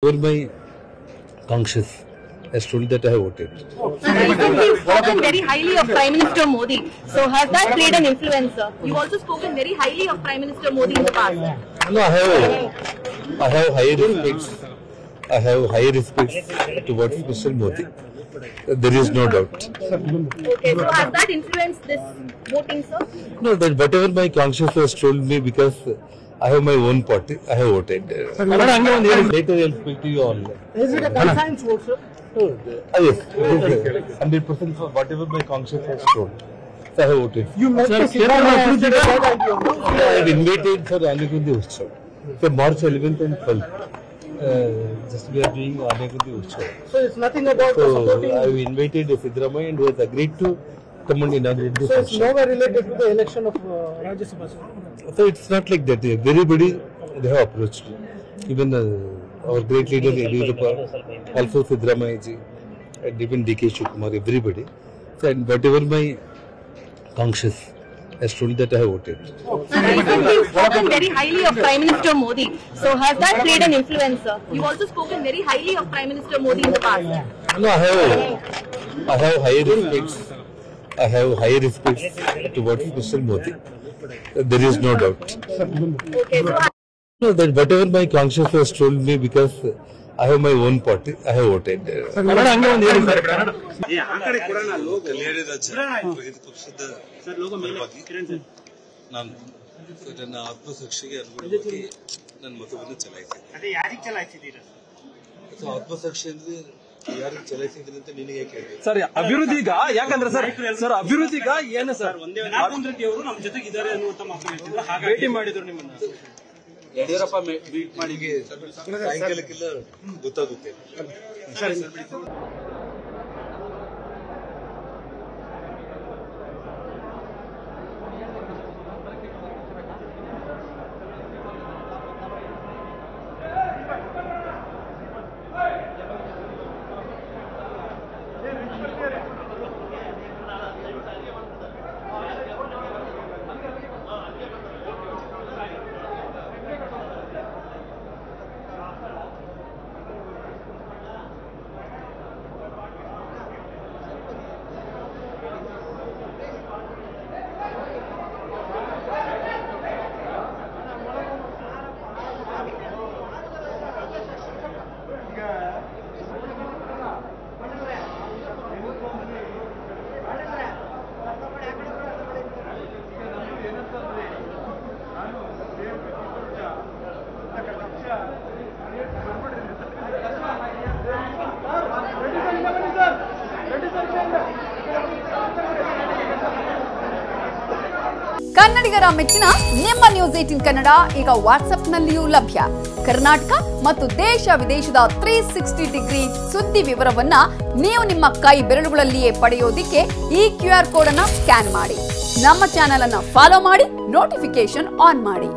Over my conscience has told that I have voted. Recently, you've spoken very highly of Prime Minister Modi. So has that played an influence, sir? You've also spoken very highly of Prime Minister Modi in the past. No, I have high respects. I have high respects towards Mr. Modi. There is no doubt. Okay, so has that influenced this voting, sir? No, that whatever my conscience has told me, because I have my own party, I have voted. Later I will speak to you all. Is it a conscience vote, sir? Yes, 100% for whatever my conscience has told. So I have voted. You met the I have invited for Anekundi Utsav. So March 11th and 12th. Just we are doing Anekundi Utsav. So it's nothing about So supporting. I have invited Siddaramaiah and he has agreed to come and inaugurate this So it's function. nowhere related to the election of Rajya Sabha, sir. So it's not like that. Everybody they have approached. Even our great leader Yediyurappa, also Siddaramaiah ji, and even D.K. Shivakumar, everybody. So and whatever my conscience has told that I have voted. Recently, you've spoken very highly of Prime Minister Modi. So has that played an influence, sir? You've also spoken very highly of Prime Minister Modi in the past. No, I have high respects. I have high respects towards Mr. Modi. There is no doubt. Okay, so No, that whatever my conscience has told me, because I have my own party, I have voted. ನಾನು ನನ್ನ ಆತ್ಮಸಾಕ್ಷಿಗೆ ಅನುಗುಣವಾಗಿ ನನ್ನ ಮತವನ್ನು ಚಲಾಯಿಸಿದೆ. ಆತ್ಮಸಾಕ್ಷಿ ಅಂದ್ರೆ ಯಾರಿಗೆ ಚಲಾಯಿಸಿದ್ರೆ ಅಂತ ನಿನಗೆ ಕೇಳಿ ಸರ್ ಅಭಿವೃದ್ಧಿಗ ಯಾಕಂದ್ರೆ ಸರ್ ಅಭಿವೃದ್ಧಿಗ ಏನು ಸರ್ ಅವರು ನಮ್ಮ ಜೊತೆಗಿದ್ದಾರೆ ಅನ್ನುವಂತ ಮಾತನಾಡ್ತಿದ್ರು. ಭೇಟಿ ಮಾಡಿದ್ರು ನಿಮ್ಮನ್ನ ಯಡಿಯೂರಪ್ಪ ಮೀಟ್ ಮಾಡಿಗೆ ಸಾಯಂಕಾಲಕ್ಕೆಲ್ಲ ಗೊತ್ತಾಗುತ್ತೆ. ಕನ್ನಡಿಗರ ಮೆಚ್ಚಿನ ನಿಮ್ಮ ನ್ಯೂಸ್ 18 ಕನ್ನಡ ಈಗ ವಾಟ್ಸ್ಆಪ್ನಲ್ಲಿಯೂ ಲಭ್ಯ. ಕರ್ನಾಟಕ ಮತ್ತು ದೇಶ ವಿದೇಶದ 360 ಡಿಗ್ರಿ ಸುದ್ದಿ ವಿವರವನ್ನ ನೀವು ನಿಮ್ಮ ಕೈ ಬೆರಳುಗಳಲ್ಲಿಯೇ ಪಡೆಯೋದಿಕ್ಕೆ ಈ QR ಕೋಡ್ ಅನ್ನು ಸ್ಕ್ಯಾನ್ ಮಾಡಿ. ನಮ್ಮ ಚಾನೆಲ್ ಅನ್ನು ಫಾಲೋ ಮಾಡಿ, ನೋಟಿಫಿಕೇಶನ್ ಆನ್ ಮಾಡಿ.